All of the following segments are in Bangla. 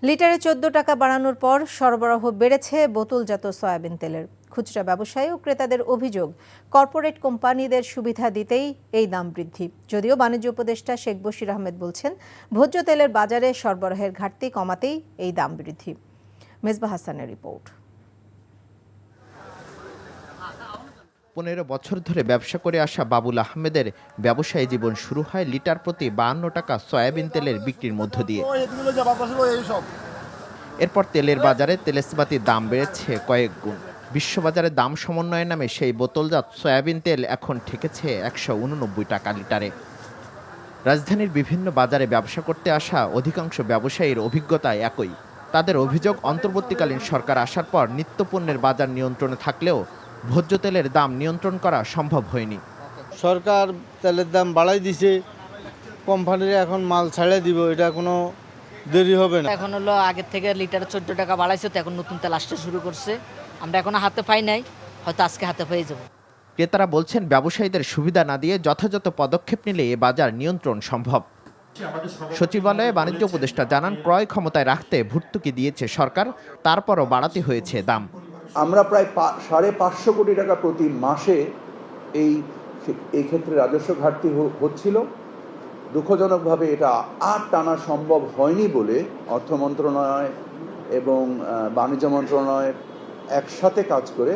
লিটারে ১৪ টাকা বাড়ানোর পর সরবরাহ বেড়েছে বোতলজাত সয়াবিন তেলের। খুচরা ব্যবসায়ী ও ক্রেতাদের অভিযোগ, কর্পোরেট কোম্পানিদের সুবিধা দিতেই এই দাম বৃদ্ধি। যদিও বাণিজ্য উপদেষ্টা শেখ বশির আহমেদ বলছেন, ভোজ্য তেলের বাজারে সরবরাহের ঘাটতি কমাতেই এই দাম বৃদ্ধি। মেজবাহ হাসানের রিপোর্ট। ১৫ বছর ধরে ব্যবসা করে আসা বাবুল আহমেদের ব্যবসায়ী জীবন শুরু হয় লিটার প্রতি ৫২ টাকা সয়াবিন তেলের বিক্রির মধ্য দিয়ে। এরপর তেলের বাজারে তেলেসবাতির দাম বেড়েছে কয়েক গুণ। বিশ্ববাজারে দাম সমন্বয়ের নামে সেই বোতলজাত সয়াবিন তেল এখন ঠেকেছে ১৮৯ টাকা লিটারে। রাজধানীর বিভিন্ন বাজারে ব্যবসা করতে আসা অধিকাংশ ব্যবসায়ীর অভিজ্ঞতা একই। তাদের অভিযোগ, অন্তর্বর্তীকালীন সরকার আসার পর নিত্যপণ্যের বাজার নিয়ন্ত্রণে থাকলেও ভোজ্য তেলের দাম নিয়ন্ত্রণ করা সম্ভব হয়নি। সরকার তেলের দাম বাড়াই দিছে, কোম্পানিরা এখন মাল ছাড়ে দিব, এটা কোনো দেরি হবে না। এখন হলো আগের থেকে লিটারে ১৪ টাকা বাড়াইছে, তো এখন নতুন তেল আসতে শুরু করছে। আমরা এখনো হাতে পাই নাই, হয়তো আজকে হাতে পেয়ে যাব। ক্রেতারা বলছেন, ব্যবসায়ীদের সুবিধা না দিয়ে যথাযথ পদক্ষেপ নিলে এ বাজার নিয়ন্ত্রণ সম্ভব। সচিবালয়ে বাণিজ্য উপদেষ্টা জানান, ক্রয় ক্ষমতায় রাখতে ভর্তুকি দিয়েছে সরকার, তারপরও বাড়াতে হয়েছে দাম। আমরা প্রায় ৫৫০ কোটি টাকা প্রতি মাসে এই ক্ষেত্রে রাজস্ব ঘাটতি হচ্ছিল। দুঃখজনকভাবে এটা আর টানা সম্ভব হয়নি বলে অর্থ মন্ত্রণালয় এবং বাণিজ্য মন্ত্রণালয় একসাথে কাজ করে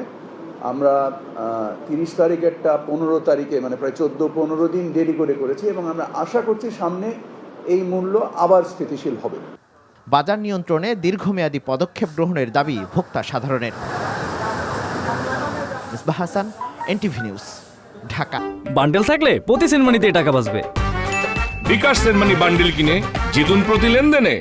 আমরা ৩০ তারিখেরটা ১৫ তারিখে, মানে প্রায় ১৪-১৫ দিন দেরি করেছি এবং আমরা আশা করছি সামনে এই মূল্য আবার স্থিতিশীল হবে। বাজার নিয়ন্ত্রণে দীর্ঘমেয়াদী পদক্ষেপ গ্রহণের দাবি ভোক্তা সাধারণের। Mezbah Hasan, NTV news, Dhaka. Bundle থাকলে প্রতি সেনমানিতে টাকা বাঁচবে। বিকাশ সেনমানি বান্ডেল কিনে জিতুন প্রতি লেনদেনে।